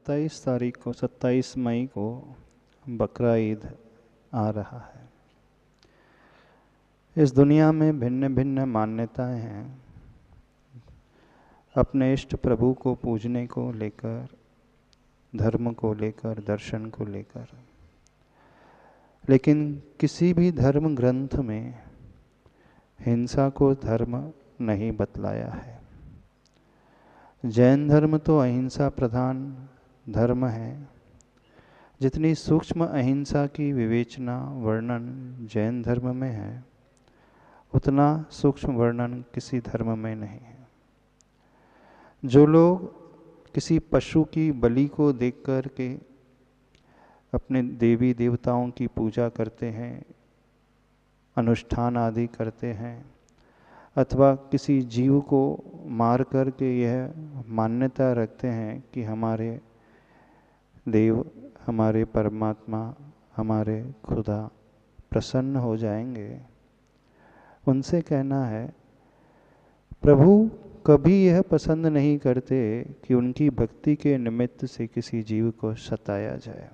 27 मई को बकरा ईद आ रहा है। इस दुनिया में भिन्न भिन्न मान्यताएं हैं अपने इष्ट प्रभु को पूजने को लेकर, धर्म को लेकर, दर्शन को लेकर। लेकिन किसी भी धर्म ग्रंथ में हिंसा को धर्म नहीं बतलाया है। जैन धर्म तो अहिंसा प्रधान धर्म है। जितनी सूक्ष्म अहिंसा की विवेचना वर्णन जैन धर्म में है, उतना सूक्ष्म वर्णन किसी धर्म में नहीं है। जो लोग किसी पशु की बलि को देख कर के अपने देवी देवताओं की पूजा करते हैं, अनुष्ठान आदि करते हैं, अथवा किसी जीव को मार कर के यह मान्यता रखते हैं कि हमारे देव, हमारे परमात्मा, हमारे खुदा प्रसन्न हो जाएंगे, उनसे कहना है प्रभु कभी यह पसंद नहीं करते कि उनकी भक्ति के निमित्त से किसी जीव को सताया जाए।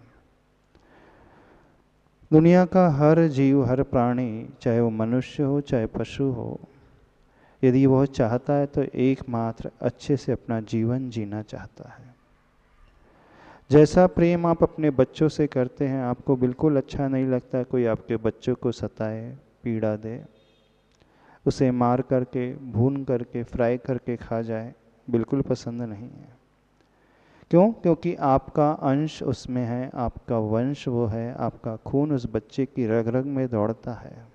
दुनिया का हर जीव, हर प्राणी, चाहे वो मनुष्य हो चाहे पशु हो, यदि वह चाहता है तो एकमात्र अच्छे से अपना जीवन जीना चाहता है। जैसा प्रेम आप अपने बच्चों से करते हैं, आपको बिल्कुल अच्छा नहीं लगता कोई आपके बच्चों को सताए, पीड़ा दे, उसे मार करके, भून करके, फ्राई करके खा जाए, बिल्कुल पसंद नहीं है। क्यों? क्योंकि आपका अंश उसमें है, आपका वंश वो है, आपका खून उस बच्चे की रग रग में दौड़ता है।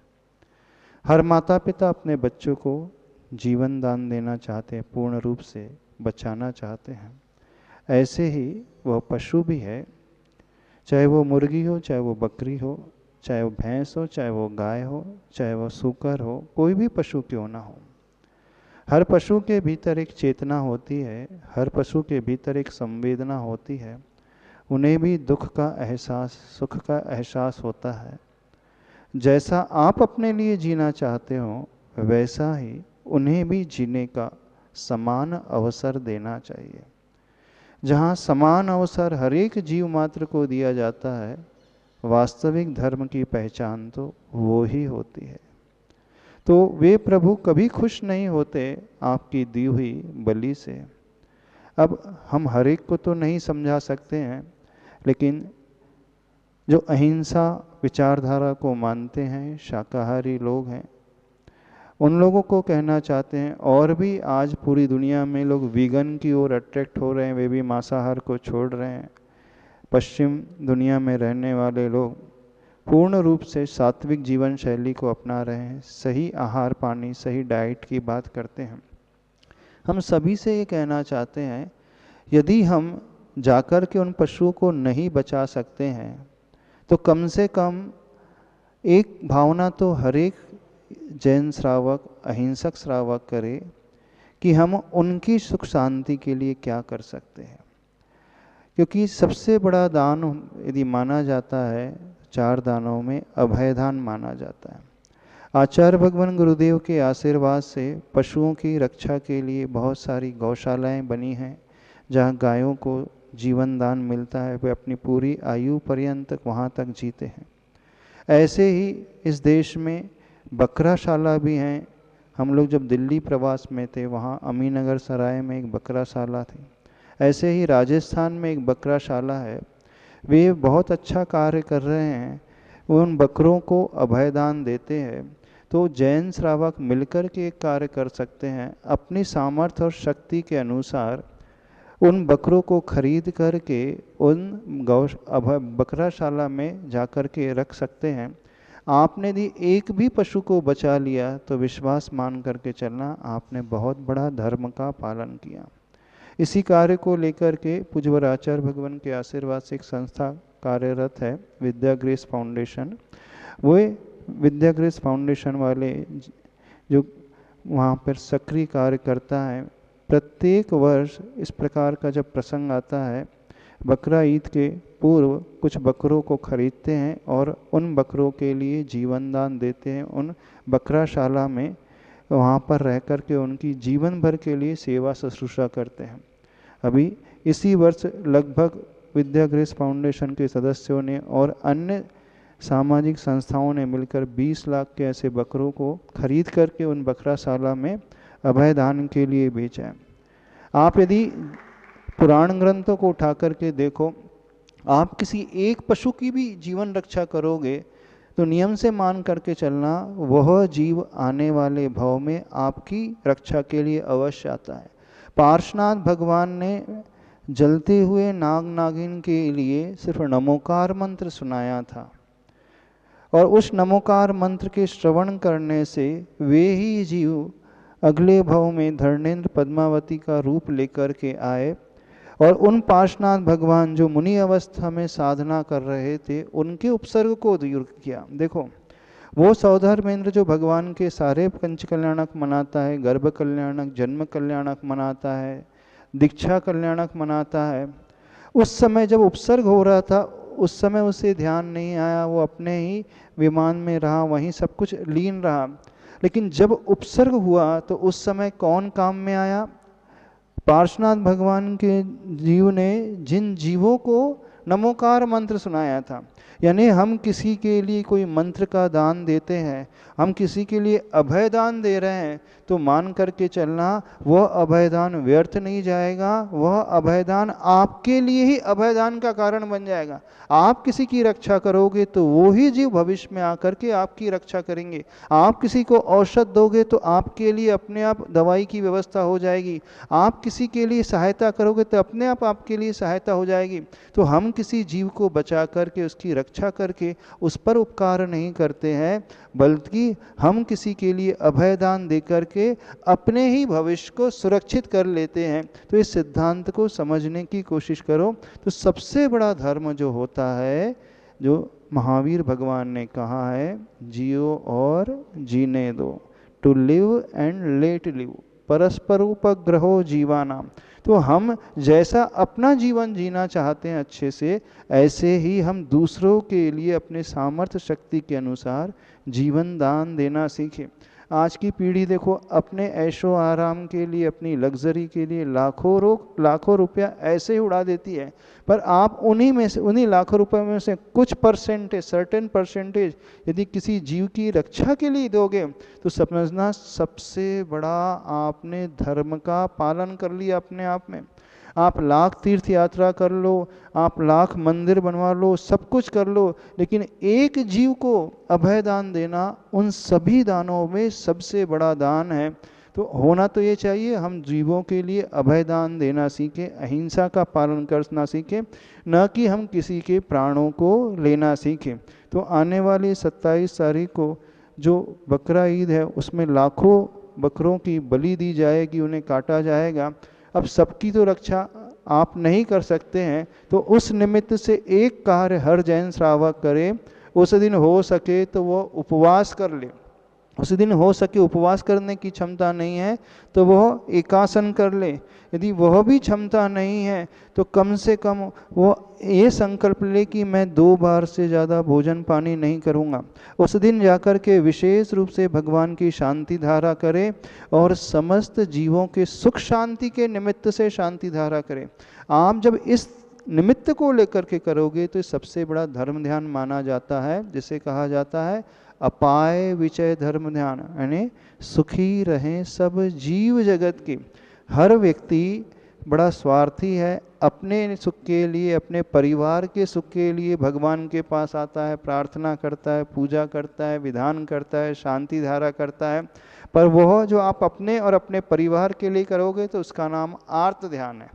हर माता पिता अपने बच्चों को जीवन दान देना चाहते हैं, पूर्ण रूप से बचाना चाहते हैं। ऐसे ही वह पशु भी है, चाहे वो मुर्गी हो, चाहे वो बकरी हो, चाहे वो भैंस हो, चाहे वो गाय हो, चाहे वो सूकर हो, कोई भी पशु क्यों ना हो। हर पशु के भीतर एक चेतना होती है, हर पशु के भीतर एक संवेदना होती है। उन्हें भी दुख का एहसास, सुख का एहसास होता है। जैसा आप अपने लिए जीना चाहते हो, वैसा ही उन्हें भी जीने का समान अवसर देना चाहिए। जहाँ समान अवसर हर एक जीव मात्र को दिया जाता है, वास्तविक धर्म की पहचान तो वो ही होती है। तो वे प्रभु कभी खुश नहीं होते आपकी दी हुई बलि से। अब हम हर एक को तो नहीं समझा सकते हैं, लेकिन जो अहिंसा विचारधारा को मानते हैं, शाकाहारी लोग हैं, उन लोगों को कहना चाहते हैं, और भी आज पूरी दुनिया में लोग वीगन की ओर अट्रैक्ट हो रहे हैं, वे भी मांसाहार को छोड़ रहे हैं। पश्चिम दुनिया में रहने वाले लोग पूर्ण रूप से सात्विक जीवन शैली को अपना रहे हैं, सही आहार पानी, सही डाइट की बात करते हैं। हम सभी से ये कहना चाहते हैं, यदि हम जाकर के उन पशुओं को नहीं बचा सकते हैं, तो कम से कम एक भावना तो हर एक जैन श्रावक, अहिंसक श्रावक करे कि हम उनकी सुख शांति के लिए क्या कर सकते हैं। क्योंकि सबसे बड़ा दान यदि माना जाता है, 4 दानों में अभय दान माना जाता है। आचार्य भगवान गुरुदेव के आशीर्वाद से पशुओं की रक्षा के लिए बहुत सारी गौशालाएं बनी हैं, जहां गायों को जीवन दान मिलता है, वे अपनी पूरी आयु पर्यंत वहां तक जीते हैं। ऐसे ही इस देश में बकराशाला भी हैं। हम लोग जब दिल्ली प्रवास में थे, वहाँ अमीनगर सराय में एक बकराशाला थी। ऐसे ही राजस्थान में एक बकराशाला है, वे बहुत अच्छा कार्य कर रहे हैं। उन बकरों को अभयदान देते हैं। तो जैन श्रावक मिलकर के एक कार्य कर सकते हैं, अपनी सामर्थ्य और शक्ति के अनुसार उन बकरों को खरीद करके उन बकराशाला में जाकर के रख सकते हैं। आपने यदि एक भी पशु को बचा लिया तो विश्वास मान करके चलना, आपने बहुत बड़ा धर्म का पालन किया। इसी कार्य को लेकर के पूज्यवर आचार्य भगवान के आशीर्वाद से एक संस्था कार्यरत है, विद्या ग्रेस फाउंडेशन। वो विद्या ग्रेस फाउंडेशन वाले जो वहाँ पर सक्रिय कार्य करता है, प्रत्येक वर्ष इस प्रकार का जब प्रसंग आता है, बकरा ईद के पूर्व कुछ बकरों को खरीदते हैं और उन बकरों के लिए जीवन दान देते हैं। उन बकराशाला में वहाँ पर रह कर के उनकी जीवन भर के लिए सेवा शुश्रूषा करते हैं। अभी इसी वर्ष लगभग विद्यागृह फाउंडेशन के सदस्यों ने और अन्य सामाजिक संस्थाओं ने मिलकर 20 लाख के ऐसे बकरों को खरीद करके उन बकराशाला में अभयदान के लिए बेचा है। आप यदि पुराण ग्रंथों को उठा करके देखो, आप किसी एक पशु की भी जीवन रक्षा करोगे तो नियम से मान करके चलना, वह जीव आने वाले भव में आपकी रक्षा के लिए अवश्य आता है। पार्श्वनाथ भगवान ने जलते हुए नाग नागिन के लिए सिर्फ नमोकार मंत्र सुनाया था, और उस नमोकार मंत्र के श्रवण करने से वे ही जीव अगले भव में धर्मेंद्र पद्मावती का रूप लेकर के आए, और उन पार्श्वनाथ भगवान जो मुनि अवस्था में साधना कर रहे थे उनके उपसर्ग को दूर किया। देखो, वो सौधर्मेंद्र जो भगवान के सारे पंच कल्याणक मनाता है, गर्भ कल्याणक, जन्म कल्याणक मनाता है, दीक्षा कल्याणक मनाता है, उस समय जब उपसर्ग हो रहा था उस समय उसे ध्यान नहीं आया, वो अपने ही विमान में रहा, वहीं सब कुछ लीन रहा। लेकिन जब उपसर्ग हुआ तो उस समय कौन काम में आया? पार्श्वनाथ भगवान के जीव ने जिन जीवों को नमोकार मंत्र सुनाया था। यानी हम किसी के लिए कोई मंत्र का दान देते हैं, हम किसी के लिए अभय दान दे रहे हैं, तो मान करके चलना वह अभयदान व्यर्थ नहीं जाएगा, वह अभयदान आपके लिए ही अभयदान का कारण बन जाएगा। आप किसी की रक्षा करोगे तो वो ही जीव भविष्य में आकर के आपकी रक्षा करेंगे। आप किसी को औषध दोगे तो आपके लिए अपने आप दवाई की व्यवस्था हो जाएगी। आप किसी के लिए सहायता करोगे तो अपने आप आपके लिए सहायता हो जाएगी। तो हम किसी जीव को बचा करके उसकी रक्षा करके उस पर उपकार नहीं करते हैं, बल्कि हम किसी के लिए अभयदान दे करके अपने ही भविष्य को सुरक्षित कर लेते हैं। तो इस सिद्धांत को समझने की कोशिश करो। तो सबसे बड़ा धर्म जो होता है, जो महावीर भगवान ने कहा है, जियो और जीने दो, to live and let live, परस्पर उपग्रहो जीवानाम। तो हम जैसा अपना जीवन जीना चाहते हैं अच्छे से, ऐसे ही हम दूसरों के लिए अपने सामर्थ्य शक्ति के अनुसार जीवन दान देना सीखें। आज की पीढ़ी देखो, अपने ऐशो आराम के लिए, अपनी लग्जरी के लिए लाखों रुपया ऐसे ही उड़ा देती है। पर आप उन्हीं में से, उन्हीं लाखों रुपए में से कुछ परसेंटेज, सर्टेन परसेंटेज यदि किसी जीव की रक्षा के लिए दोगे तो समझना सबसे बड़ा आपने धर्म का पालन कर लिया अपने आप में। आप लाख तीर्थ यात्रा कर लो, आप लाख मंदिर बनवा लो, सब कुछ कर लो, लेकिन एक जीव को अभय दान देना उन सभी दानों में सबसे बड़ा दान है। तो होना तो ये चाहिए, हम जीवों के लिए अभय दान देना सीखें, अहिंसा का पालन करना सीखें, न कि हम किसी के प्राणों को लेना सीखें। तो आने वाली 27 तारीख को जो बकरा ईद है, उसमें लाखों बकरों की बलि दी जाएगी, उन्हें काटा जाएगा। अब सबकी तो रक्षा आप नहीं कर सकते हैं, तो उस निमित्त से एक कार्य हर जैन श्रावक करे। उस दिन हो सके तो वो उपवास कर ले, उस दिन हो सके उपवास करने की क्षमता नहीं है तो वह एकासन कर ले। यदि वह भी क्षमता नहीं है तो कम से कम वो ये संकल्प ले कि मैं 2 बार से ज़्यादा भोजन पानी नहीं करूँगा। उस दिन जाकर के विशेष रूप से भगवान की शांति धारा करे और समस्त जीवों के सुख शांति के निमित्त से शांति धारा करे। आप जब इस निमित्त को लेकर के करोगे तो सबसे बड़ा धर्म ध्यान माना जाता है, जिसे कहा जाता है अपाय विचय धर्म ध्यान। यानी सुखी रहें सब जीव जगत के। हर व्यक्ति बड़ा स्वार्थी है, अपने सुख के लिए, अपने परिवार के सुख के लिए भगवान के पास आता है, प्रार्थना करता है, पूजा करता है, विधान करता है, शांति धारा करता है। पर वह जो आप अपने और अपने परिवार के लिए करोगे तो उसका नाम आर्त ध्यान है।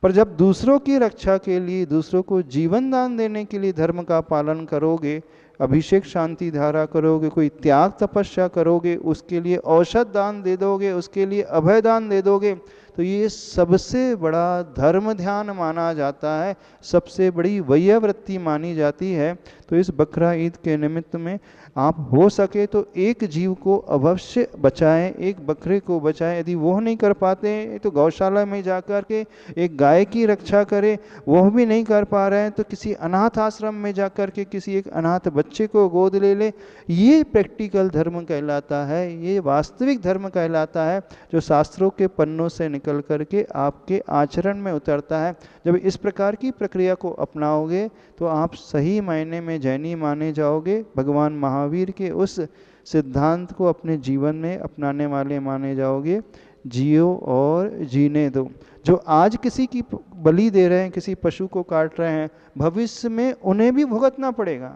पर जब दूसरों की रक्षा के लिए, दूसरों को जीवन दान देने के लिए धर्म का पालन करोगे, अभिषेक शांति धारा करोगे, कोई त्याग तपस्या करोगे, उसके लिए औषध दान दे दोगे, उसके लिए अभय दान दे दोगे, तो ये सबसे बड़ा धर्म ध्यान माना जाता है, सबसे बड़ी वैयावृत्ति मानी जाती है। तो इस बकरा ईद के निमित्त में आप हो सके तो एक जीव को अवश्य बचाएं, एक बकरे को बचाएं। यदि वो नहीं कर पाते हैं तो गौशाला में जाकर के एक गाय की रक्षा करें, वह भी नहीं कर पा रहे हैं तो किसी अनाथ आश्रम में जाकर के किसी एक अनाथ बच्चे को गोद ले ले। ये प्रैक्टिकल धर्म कहलाता है, ये वास्तविक धर्म कहलाता है, जो शास्त्रों के पन्नों से निकल करके आपके आचरण में उतरता है। जब इस प्रकार की प्रक्रिया को अपनाओगे तो आप सही मायने में जैनी माने जाओगे, भगवान महावीर के उस सिद्धांत को अपने जीवन में अपनाने वाले माने जाओगे। जियो और जीने दो। जो आज किसी की बलि दे रहे हैं, किसी पशु को काट रहे हैं, भविष्य में उन्हें भी भुगतना पड़ेगा।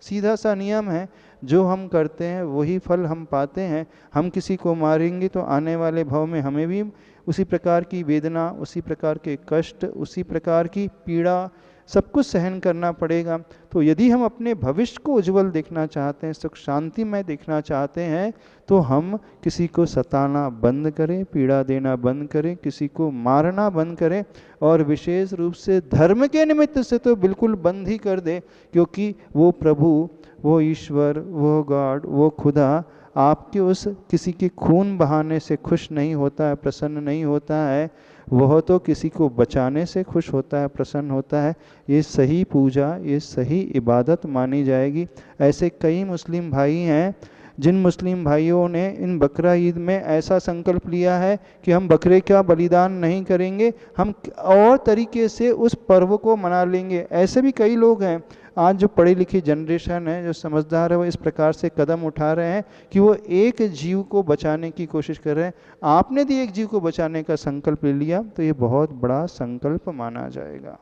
सीधा सा नियम है, जो हम करते हैं वही फल हम पाते हैं। हम किसी को मारेंगे तो आने वाले भव में हमें भी उसी प्रकार की वेदना, उसी प्रकार के कष्ट, उसी प्रकार की पीड़ा, सब कुछ सहन करना पड़ेगा। तो यदि हम अपने भविष्य को उज्जवल देखना चाहते हैं, सुख शांतिमय देखना चाहते हैं, तो हम किसी को सताना बंद करें, पीड़ा देना बंद करें, किसी को मारना बंद करें, और विशेष रूप से धर्म के निमित्त से तो बिल्कुल बंद ही कर दे, क्योंकि वो प्रभु, वो ईश्वर, वो गॉड, वो खुदा आपके उस किसी के खून बहाने से खुश नहीं होता है, प्रसन्न नहीं होता है। वह तो किसी को बचाने से खुश होता है, प्रसन्न होता है। ये सही पूजा, ये सही इबादत मानी जाएगी। ऐसे कई मुस्लिम भाई हैं जिन मुस्लिम भाइयों ने इन बकरा ईद में ऐसा संकल्प लिया है कि हम बकरे का बलिदान नहीं करेंगे, हम और तरीके से उस पर्व को मना लेंगे। ऐसे भी कई लोग हैं। आज जो पढ़ी लिखी जनरेशन है, जो समझदार है, वो इस प्रकार से कदम उठा रहे हैं कि वो एक जीव को बचाने की कोशिश कर रहे हैं। आपने यदि एक जीव को बचाने का संकल्प ले लिया तो ये बहुत बड़ा संकल्प माना जाएगा।